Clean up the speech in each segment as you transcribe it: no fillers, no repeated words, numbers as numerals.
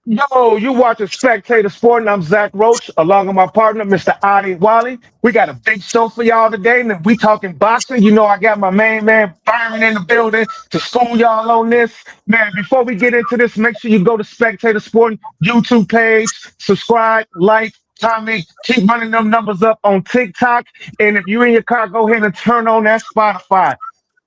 Yo, you watching Spectator Sporting. I'm Zach Roach, along with my partner, Mr. Adi Wally. We got a big show for y'all today, and we talking boxing. You know, I got my main man Byron in the building to school y'all on this. Man, before we get into this, make sure you go to Spectator Sporting YouTube page, subscribe, like, comment, keep running them numbers up on TikTok. And if you're in your car, go ahead and turn on that Spotify.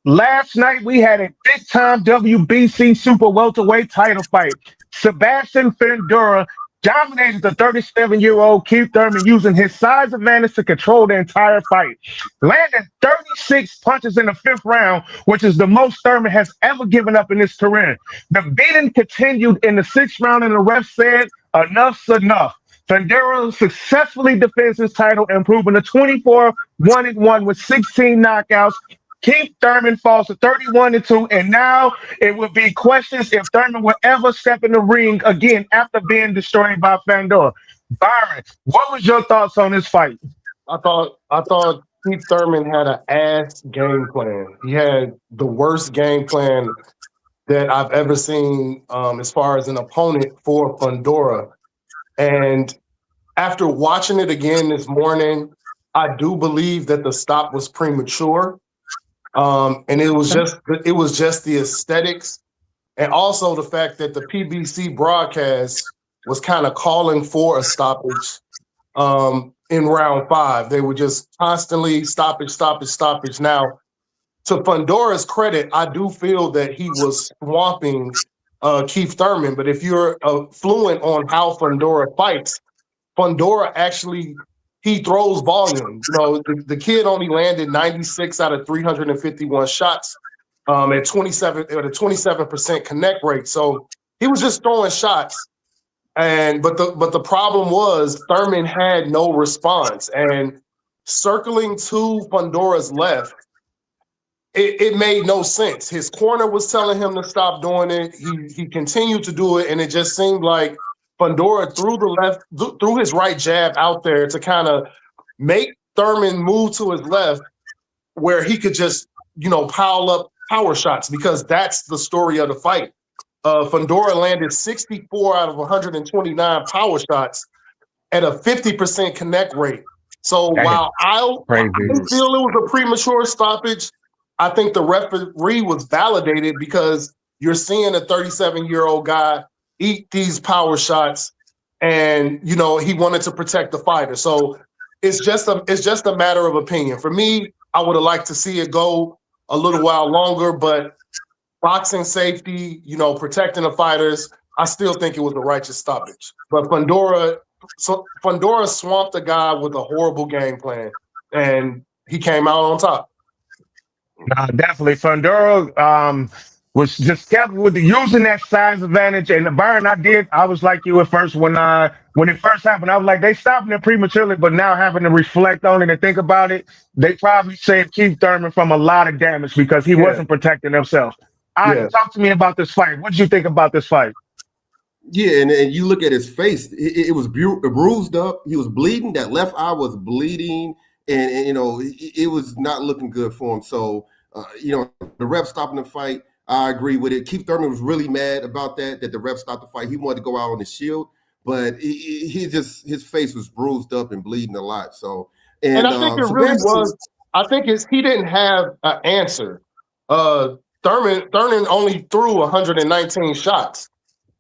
Last night we had a big time WBC super welterweight title fight. Sebastian Fundora dominated the 37-year-old Keith Thurman using his size advantage to control the entire fight, landing 36 punches in the fifth round, which is the most Thurman has ever given up in his career. The beating continued in the sixth round, and the ref said, "Enough's enough." Fundora successfully defends his title, improving to 24-1-1 with 16 knockouts. Keith Thurman falls to 31-2, and now it would be questions if Thurman will ever step in the ring again after being destroyed by Fundora. Byron, what was your thoughts on this fight? I thought Keith Thurman had an ass game plan. He had the worst game plan that I've ever seen as far as an opponent for Fundora. And after watching it again this morning, I do believe that the stop was premature. And it was just the aesthetics, and also the fact that the PBC broadcast was kind of calling for a stoppage in round 5. They were just constantly stoppage. Now, to Fundora's credit, I do feel that he was swamping Keith Thurman. But if you're fluent on how Fundora fights, Fundora actually he throws volume. You know, the kid only landed 96 out of 351 shots at a 27% connect rate. So he was just throwing shots. But the problem was Thurman had no response. And circling to Fundora's left, it made no sense. His corner was telling him to stop doing it. He continued to do it, and it just seemed like Fundora threw his right jab out there to kind of make Thurman move to his left, where he could just, pile up power shots, because that's the story of the fight. Fundora landed 64 out of 129 power shots at a 50% connect rate. So while I feel it was a premature stoppage, I think the referee was validated, because you're seeing a 37-year-old guy eat these power shots, and he wanted to protect the fighter. So it's just a matter of opinion. For me, I would have liked to see it go a little while longer, but boxing safety, protecting the fighters, I still think it was a righteous stoppage. But Fundora swamped the guy with a horrible game plan, and he came out on top. Definitely. Fundora was just careful with using that size advantage. And Byron, I was like you at first when it first happened. I was like, they stopped it prematurely, but now having to reflect on it and think about it, they probably saved Keith Thurman from a lot of damage because he wasn't protecting himself. Talk to me about this fight. What did you think about this fight? Yeah, and you look at his face; it was bruised up. He was bleeding. That left eye was bleeding, and it was not looking good for him. So, the ref stopping the fight, I agree with it. Keith Thurman was really mad about that the ref stopped the fight. He wanted to go out on the shield, but his face was bruised up and bleeding a lot. So, and I think it really was. I think he didn't have an answer. Thurman only threw 119 shots.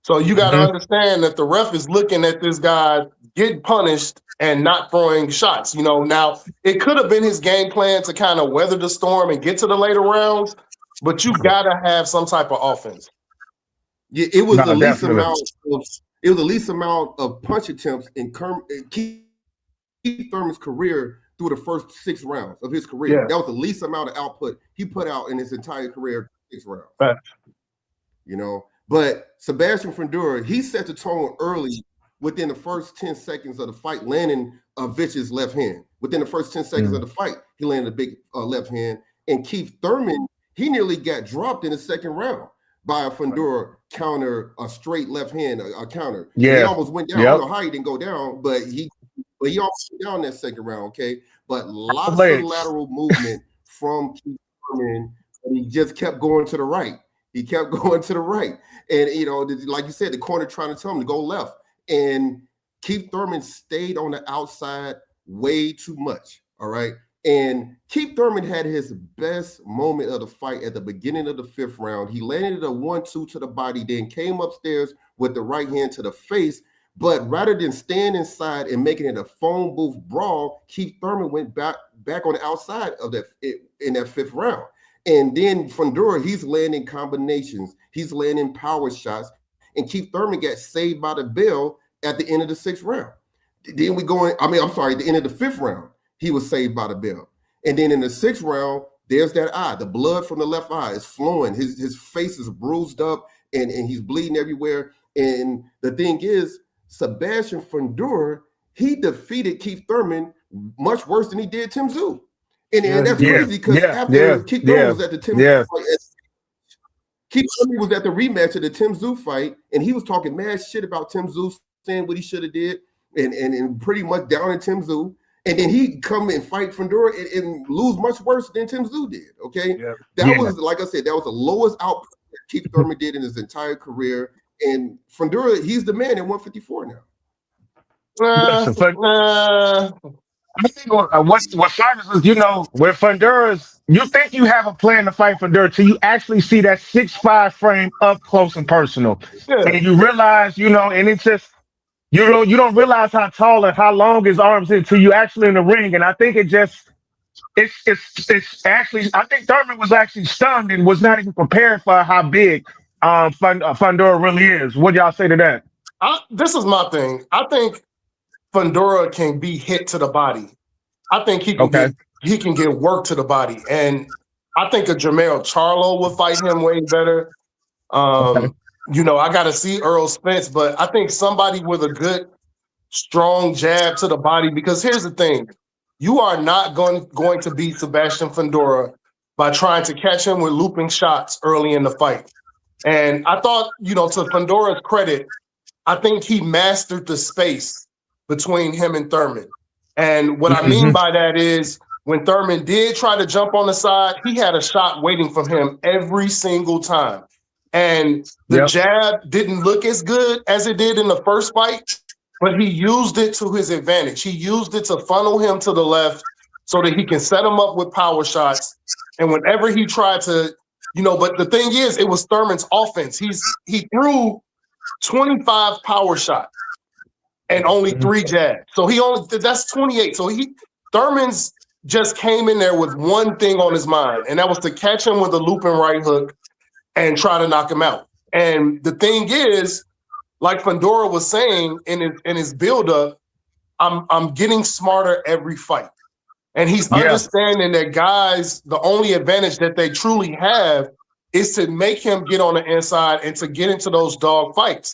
So you got to understand that the ref is looking at this guy get punished and not throwing shots. Now it could have been his game plan to kind of weather the storm and get to the later rounds, but you got to have some type of offense. Yeah, it was the least amount of punch attempts in Keith Thurman's career through the first 6 rounds of his career. Yeah. That was the least amount of output he put out in his entire career, 6 rounds. Right. But Sebastian Fundora, he set the tone early within the first 10 seconds of the fight, landing a vicious left hand. Within the first 10 seconds of the fight, he landed a big left hand. And Keith Thurman, he nearly got dropped in the second round by a Fundora counter, a straight left hand, a counter. Yeah. He almost went down. I don't know how he didn't go down, but he almost went down that second round, okay? But lots of lateral movement from Keith Thurman, and he just kept going to the right. He kept going to the right. And, you know, like you said, the corner trying to tell him to go left. And Keith Thurman stayed on the outside way too much. All right. And Keith Thurman had his best moment of the fight at the beginning of the 5th round. He landed a 1-2 to the body, then came upstairs with the right hand to the face. But rather than stand inside and making it a phone booth brawl, Keith Thurman went back on the outside of that in that 5th round. And then Fundora, he's landing combinations. He's landing power shots. And Keith Thurman got saved by the bell at the end of the 6th round. Then we go in, at the end of the 5th round, he was saved by the bell. And then in the 6th round, there's that eye. The blood from the left eye is flowing. His face is bruised up and he's bleeding everywhere. And the thing is, Sebastian Fundora, he defeated Keith Thurman much worse than he did Tim Tszyu. And that's crazy because after Keith Thurman was at the Tim Tszyu fight, Keith Thurman was at the rematch of the Tim Tszyu fight, and he was talking mad shit about Tim Tszyu, saying what he should have did, and pretty much down in Tim Tszyu. And then he come and fight Fundora and lose much worse than Tim Tszyu did. Okay, that was, like I said, that was the lowest output that Keith Thurman did in his entire career. And Fundora, he's the man at 154 now. I think what matters is, you know, where Fundura's, you think you have a plan to fight Fundora till you actually see that 6'5" frame up close and personal, and you realize, you know, and it's just, you know, you don't realize how tall and how long his arms is until you actually in the ring, and I think it's actually, I think Thurman was actually stunned and was not even prepared for how big Fundora really is. What y'all say to that? This is my thing. I think Fundora can be hit to the body. I think he can get work to the body, and I think a Jermell Charlo would fight him way better. You know, I got to see Earl Spence, but I think somebody with a good, strong jab to the body. Because here's the thing: you are not going to beat Sebastian Fundora by trying to catch him with looping shots early in the fight. And I thought, you know, to Fundora's credit, I think he mastered the space between him and Thurman. And what I mean by that is when Thurman did try to jump on the side, he had a shot waiting for him every single time. And the jab didn't look as good as it did in the first fight, but he used it to his advantage. He used it to funnel him to the left so that he can set him up with power shots. And whenever he tried to, you know, but the thing is, it was Thurman's offense. He threw 25 power shots and only 3 jabs. So that's 28. So Thurman's just came in there with one thing on his mind, and that was to catch him with a looping right hook and try to knock him out. And the thing is, like Fundora was saying in his buildup, I'm getting smarter every fight. And he's understanding that guys, the only advantage that they truly have is to make him get on the inside and to get into those dog fights.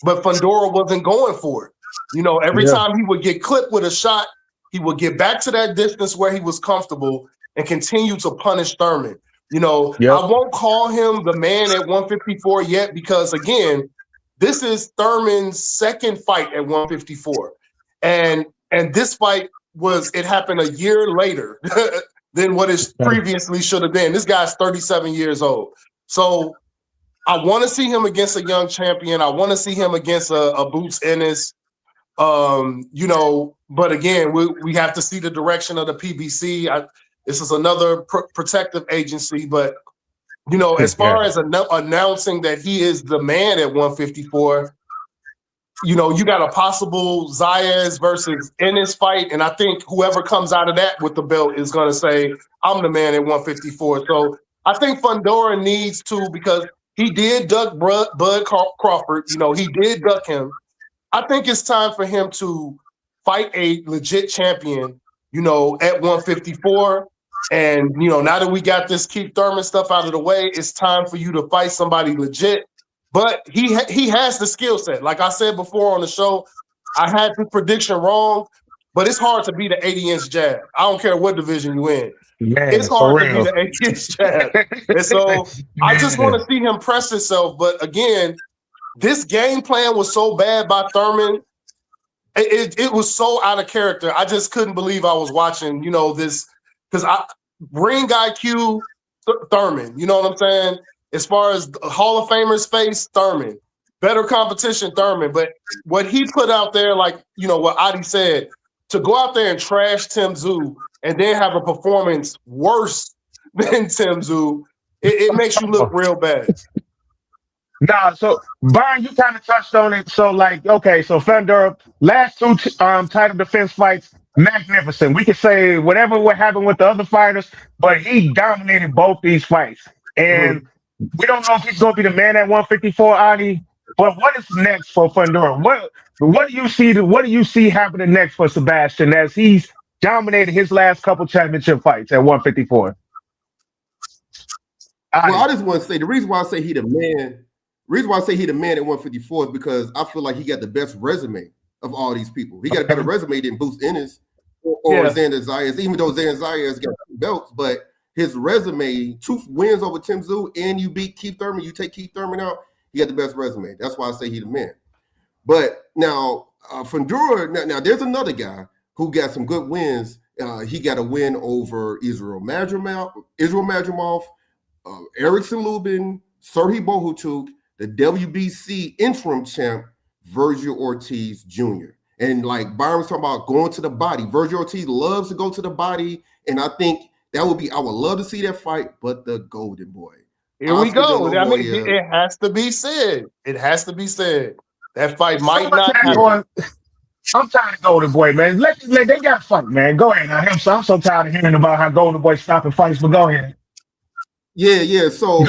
But Fundora wasn't going for it. You know, every time he would get clipped with a shot, he would get back to that distance where he was comfortable and continue to punish Thurman. You know, I won't call him the man at 154 yet because, again, this is Thurman's second fight at 154. And this fight happened a year later than what it previously should have been. This guy's 37 years old. So I want to see him against a young champion. I want to see him against a Boots Ennis. You know, but again, we have to see the direction of the PBC. This is another protective agency, but you know, as far as announcing that he is the man at 154, you know, you got a possible Zayas versus Ennis fight, and I think whoever comes out of that with the belt is going to say, I'm the man at 154. So I think Fundora needs to, because he did duck Bud Crawford, you know, he did duck him. I think it's time for him to fight a legit champion, you know, at 154. And, you know, now that we got this Keith Thurman stuff out of the way, it's time for you to fight somebody legit. But he has the skill set. Like I said before on the show, I had the prediction wrong, but it's hard to beat an 80-inch jab. I don't care what division you in. Man, it's hard to beat an 80-inch jab. And so I just want to see him press himself. But again, this game plan was so bad by Thurman. It was so out of character. I just couldn't believe I was watching, you know, this, because ring IQ Thurman, you know what I'm saying? as far as Hall of Famers face, Thurman. Better competition, Thurman. But what he put out there, like, you know, what Adi said, to go out there and trash Tim Tszyu and then have a performance worse than Tim Tszyu, it makes you look real bad. Nah, so Byron, you kind of touched on it. So, like, okay, so Fundora, last two title defense fights, magnificent. We could say whatever what happened with the other fighters, but he dominated both these fights. And we don't know if he's going to be the man at 154, Adi. But what is next for Fundora? What do you see? What do you see happening next for Sebastian as he's dominated his last couple championship fights at 154? Well, I just want to say the reason why I say he the man. Reason why I say he the man at 154 is because I feel like he got the best resume of all these people. He got a better resume than Boots Ennis or Xander Zayas, even though Xander Zayas got 2 belts, but his resume, 2 wins over Tim Tszyu, and you beat Keith Thurman, you take Keith Thurman out, he got the best resume. That's why I say he the man. But now, Fundora, now there's another guy who got some good wins. He got a win over Israel Madrimov, Erickson Lubin, Serhii Bohutuk, the WBC interim champ, Virgil Ortiz Jr. And like Byron was talking about going to the body. Virgil Ortiz loves to go to the body. And I think that would be, I would love to see that fight, but the Golden Boy. Here we go. I mean, it has to be said. It has to be said. That fight might not happen. I'm tired of Golden Boy, man. They got to fight, man. Go ahead. I'm so tired of hearing about how Golden Boy stopping fights, but go ahead. Yeah. So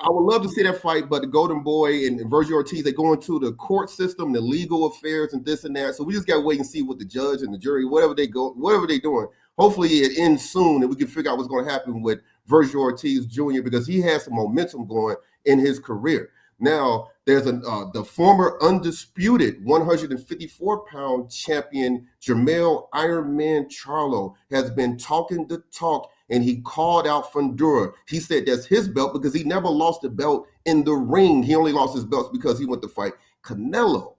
I would love to see that fight, but the Golden Boy and Virgil Ortiz, they go into the court system, the legal affairs, and this and that. So we just got to wait and see what the judge and the jury, whatever they're doing. Hopefully it ends soon and we can figure out what's going to happen with Virgil Ortiz Jr. because he has some momentum going in his career. Now, there's the former undisputed 154-pound champion, Jermell Ironman Charlo, has been talking the talk, and he called out Fundora. He said that's his belt because he never lost a belt in the ring. He only lost his belts because he went to fight Canelo.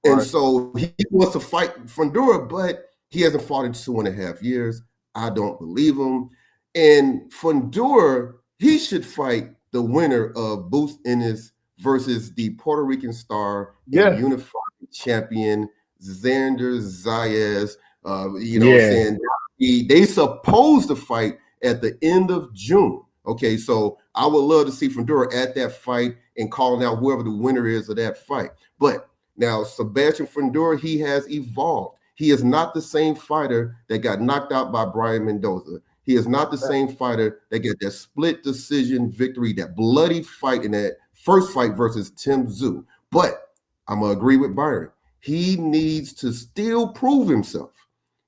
And so he wants to fight Fundora, but he hasn't fought in 2.5 years. I don't believe him. And Fundora, he should fight the winner of Boots Ennis versus the Puerto Rican star and unified champion Xander Zayas. What I'm saying? They supposed to fight at the end of June. Okay, so I would love to see Fundora at that fight and calling out whoever the winner is of that fight. But now Sebastian Fundora, he has evolved. He is not the same fighter that got knocked out by Brian Mendoza. He is not the same fighter that got that split decision victory, that bloody fight in that first fight versus Tim Tszyu. But I'm going to agree with Byron. He needs to still prove himself.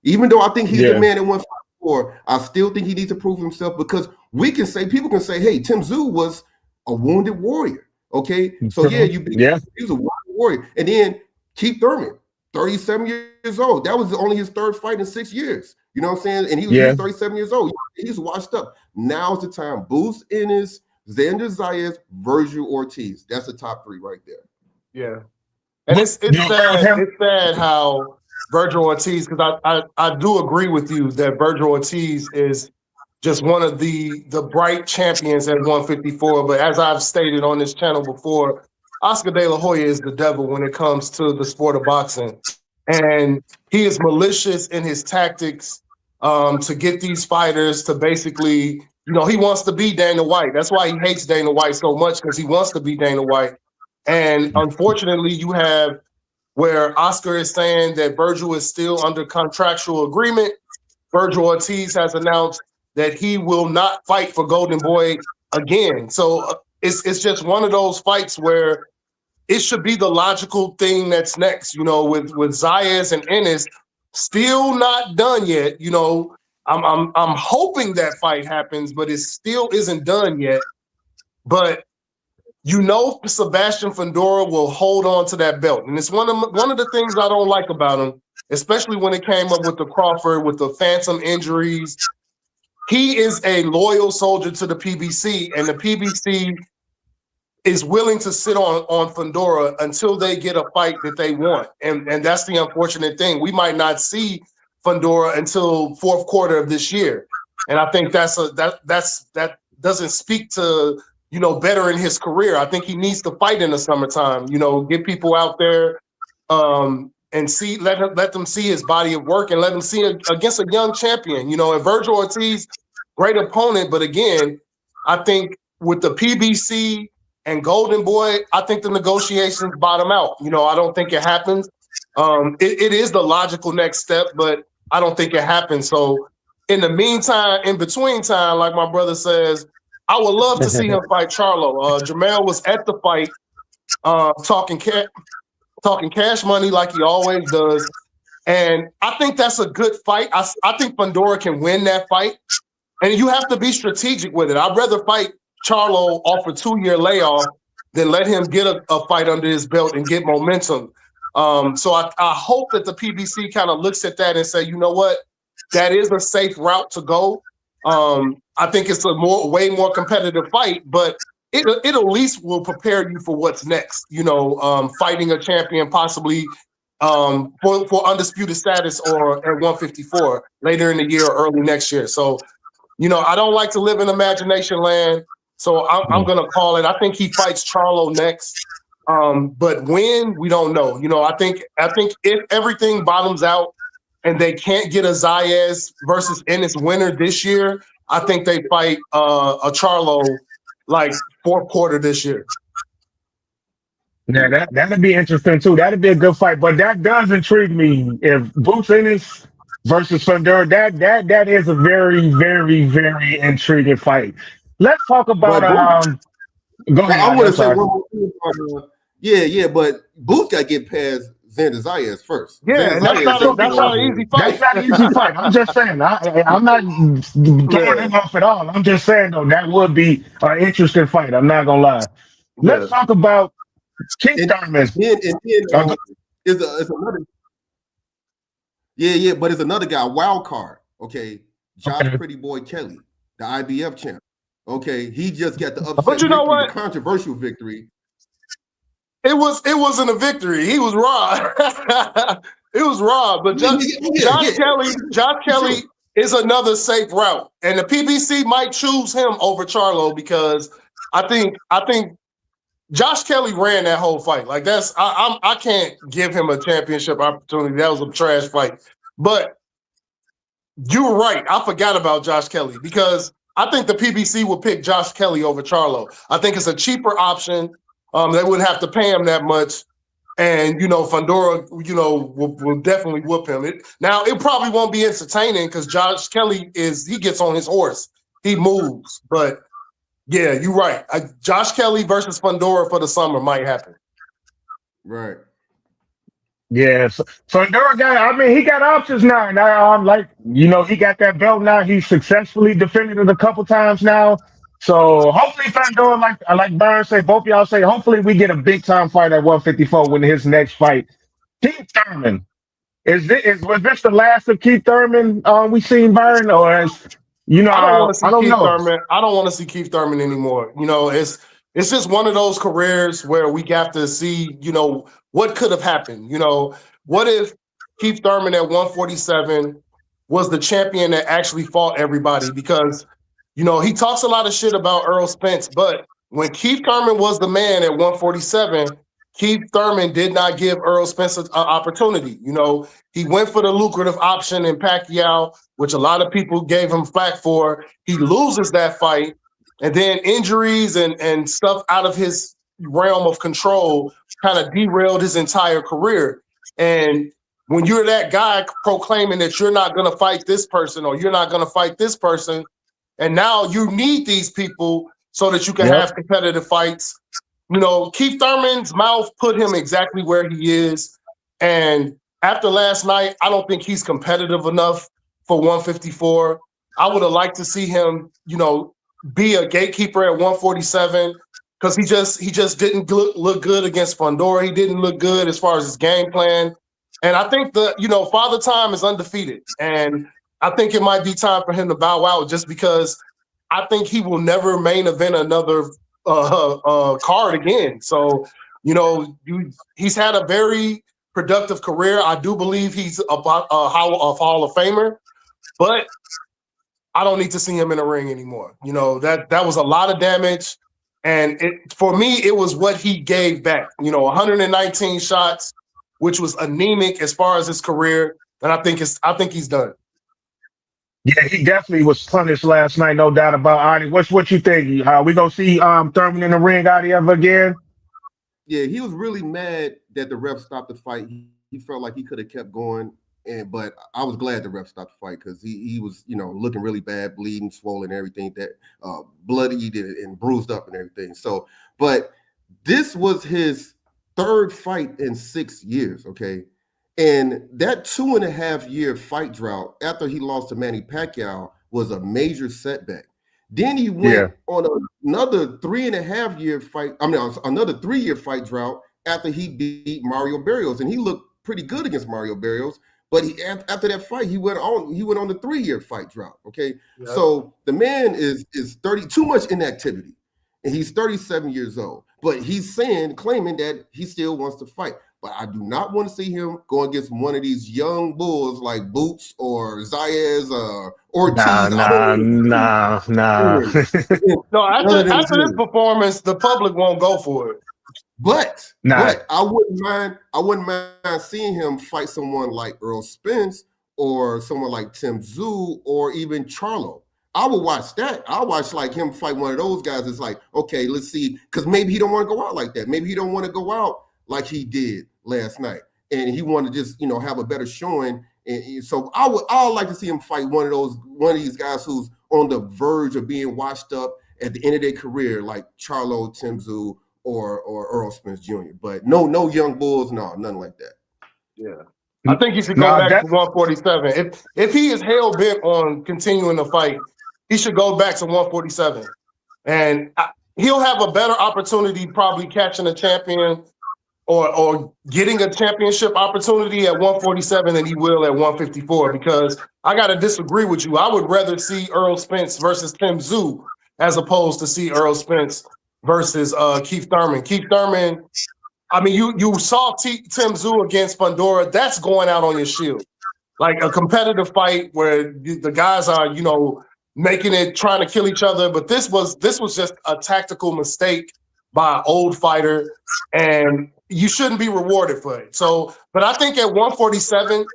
Even though I think he's the man at 154, I still think he needs to prove himself because people can say, hey, Tim Tszyu was a wounded warrior. Okay. So he was a wounded warrior. And then Keith Thurman, 37 years old. That was only his 3rd fight in 6 years. You know what I'm saying? And he was 37 years old. He's washed up. Now's the time. Boots Ennis, Xander Zayas, Virgil Ortiz. That's the top 3 right there. Yeah. And it's sad how Virgil Ortiz, because I do agree with you that Virgil Ortiz is just one of the bright champions at 154. But as I've stated on this channel before, Oscar De La Hoya is the devil when it comes to the sport of boxing. And he is malicious in his tactics to get these fighters to basically, he wants to be Dana White. That's why he hates Dana White so much, because he wants to be Dana White. And unfortunately, you have where Oscar is saying that Virgil is still under contractual agreement. Virgil Ortiz has announced that he will not fight for Golden Boy again. So it's just one of those fights where it should be the logical thing that's next, with Zayas and Ennis still not done yet. I'm hoping that fight happens, but it still isn't done yet. But Sebastian Fundora will hold on to that belt. And it's one of the things I don't like about him, especially when it came up with the Crawford, with the phantom injuries. He is a loyal soldier to the PBC, and the PBC is willing to sit on Fundora until they get a fight that they want. And that's the unfortunate thing. We might not see Fundora until 4th quarter of this year. And I think that doesn't speak to better in his career. I think he needs to fight in the summertime, get people out there and see, let them see his body of work and let them see it against a young champion, and Virgil Ortiz, great opponent. But again, I think with the PBC and Golden Boy, I think the negotiations bottom out. I don't think it happens. It is the logical next step, but I don't think it happens. So in the meantime, in between time, like my brother says, I would love to see him fight Charlo. Jermell was at the fight, talking cash money like he always does. And I think that's a good fight. I think Fundora can win that fight. And you have to be strategic with it. I'd rather fight Charlo off a 2-year layoff than let him get a fight under his belt and get momentum. So I hope that the PBC kind of looks at that and say, you know what, that is a safe route to go. I think it's a way more competitive fight, but it at least will prepare you for what's next. Fighting a champion possibly for undisputed status or at 154 later in the year or early next year. So, I don't like to live in imagination land. So I'm going to call it. I think he fights Charlo next. But when, we don't know. I think if everything bottoms out and they can't get a Zayas versus Ennis winner this year, I think they fight a Charlo like fourth quarter this year. Yeah, that'd be interesting too. That'd be a good fight. But that does intrigue me. If Boots Ennis versus Fundora, that is a very, very, very intriguing fight. Let's talk about go ahead. I want to say one more thing. But Boots got to get past Xander Zayas first. Yeah, and that's not an easy fight. That's not an easy fight. I'm just saying. I'm not throwing him off at all. I'm just saying though that would be an interesting fight. I'm not gonna lie. Let's talk about Keith Thurman. It's another. Yeah, but it's another guy, wild card. Okay, Josh Pretty Boy Kelly, the IBF champ. Okay, he just got the upset but you know what? The controversial victory. It wasn't a victory. He was robbed. It was robbed. But Josh Kelly is another safe route, and the PBC might choose him over Charlo because I think Josh Kelly ran that whole fight. Like I can't give him a championship opportunity. That was a trash fight. But you were right. I forgot about Josh Kelly because I think the PBC would pick Josh Kelly over Charlo. I think it's a cheaper option. They wouldn't have to pay him that much. And, Fundora, will definitely whoop him. It probably won't be entertaining because Josh Kelly he gets on his horse. He moves. But, yeah, you're right. Josh Kelly versus Fundora for the summer might happen. Right. Yes. Fundora he got options now. Now, he got that belt now. He's successfully defended it a couple times now. So hopefully Fundora, like Byron said, both of y'all say, hopefully we get a big time fight at 154 when his next fight. Keith Thurman. Was this the last of Keith Thurman we seen, Byron? Or I don't know. I don't want to see Keith Thurman anymore. It's just one of those careers where we have to see, what could have happened. What if Keith Thurman at 147 was the champion that actually fought everybody? Because he talks a lot of shit about Earl Spence, but when Keith Thurman was the man at 147, Keith Thurman did not give Earl Spence an opportunity. He went for the lucrative option in Pacquiao, which a lot of people gave him flack for. He loses that fight, and then injuries and stuff out of his realm of control kind of derailed his entire career. And when you're that guy proclaiming that you're not going to fight this person or you're not going to fight this person, and now you need these people so that you can have competitive fights. Keith Thurman's mouth put him exactly where he is. And after last night, I don't think he's competitive enough for 154. I would have liked to see him, be a gatekeeper at 147 because he just didn't look good against Fundora. He didn't look good as far as his game plan. And I think Father Time is undefeated. And I think it might be time for him to bow out just because I think he will never main event another card again. So, he's had a very productive career. I do believe he's a Hall of Famer, but I don't need to see him in the ring anymore. That was a lot of damage. And for me, it was what he gave back. 119 shots, which was anemic as far as his career. And I think he's done. Yeah, he definitely was punished last night, no doubt about Adi. What you think? We gonna see Thurman in the ring, Adi, ever again? Yeah, he was really mad that the ref stopped the fight. He felt like he could have kept going, but I was glad the ref stopped the fight because he was, looking really bad, bleeding, swollen, everything, that bloodied and bruised up and everything. So, but this was his third fight in 6 years, okay? And that 2.5-year fight drought after he lost to Manny Pacquiao was a major setback. Then he went on another 3.5-year fight. Another 3-year fight drought after he beat Mario Barrios, and he looked pretty good against Mario Barrios. But after that fight, he went on the 3-year fight drought. Okay, so the man is 30, too much inactivity, and he's 37 years old. But he's claiming that he still wants to fight. But I do not want to see him go against one of these young bulls like Boots or Zayas or Ortiz. Nah. No, after this performance, the public won't go for it. But I wouldn't mind seeing him fight someone like Earl Spence or someone like Tim Tszyu or even Charlo. I would watch that. I'll watch like him fight one of those guys. It's like, okay, let's see, because maybe he don't want to go out like that. Maybe he don't want to go out like he did last night, and he wanted to just have a better showing. And so I would like to see him fight one of these guys who's on the verge of being washed up at the end of their career, like Charlo, Tim Tszyu, or Earl Spence Jr. But no young bulls, nothing like that. Yeah, I think he should go back to 147. If he is hell bent on continuing the fight, he should go back to 147, and he'll have a better opportunity probably catching a champion or getting a championship opportunity at 147 than he will at 154, because I got to disagree with you. I would rather see Earl Spence versus Tim Tszyu as opposed to see Earl Spence versus Keith Thurman. Keith Thurman, I mean, you saw Tim Tszyu against Fundora. That's going out on your shield. Like a competitive fight where the guys are, making it, trying to kill each other. But this was just a tactical mistake by an old fighter, and you shouldn't be rewarded for it. So, but I think at 147,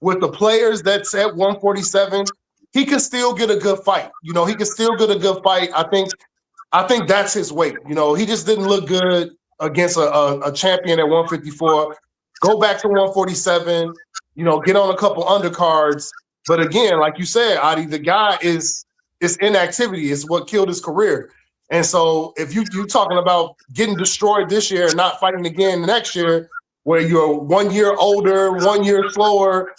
with the players that's at 147, he can still get a good fight. He can still get a good fight. I think that's his weight. He just didn't look good against a champion at 154. Go back to 147, get on a couple undercards. But again, like you said, Adi, the guy is inactivity is what killed his career. And so if you're talking about getting destroyed this year and not fighting again next year, where you're 1 year older, 1 year slower,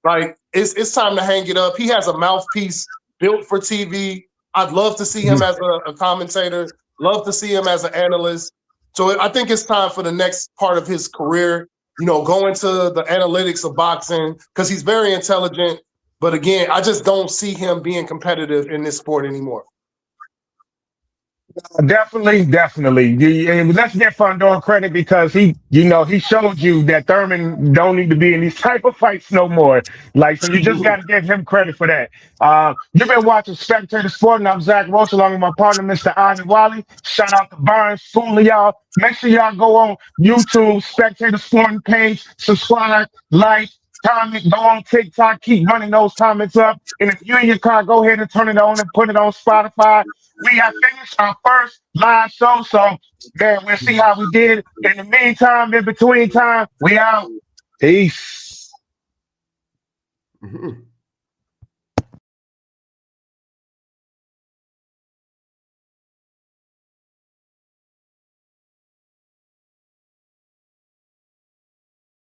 like it's time to hang it up. He has a mouthpiece built for TV. I'd love to see him as a commentator, love to see him as an analyst. So I think it's time for the next part of his career, go into the analytics of boxing, because he's very intelligent. But again, I just don't see him being competitive in this sport anymore. Definitely. And let's give Fundora credit, because he showed you that Thurman don't need to be in these type of fights no more. So you just got to give him credit for that. You've been watching Spectator Sporting. I'm Zach Roach, along with my partner, Mr. Adi Wally. Shout out to Barnes, Fooling y'all. Make sure y'all go on YouTube, Spectator Sporting page, subscribe, like, comment, go on TikTok, keep running those comments up. And if you're in your car, go ahead and turn it on and put it on Spotify. We have finished our first live show, so man, we'll see how we did. In the meantime, in between time, we out. Peace. Mm-hmm.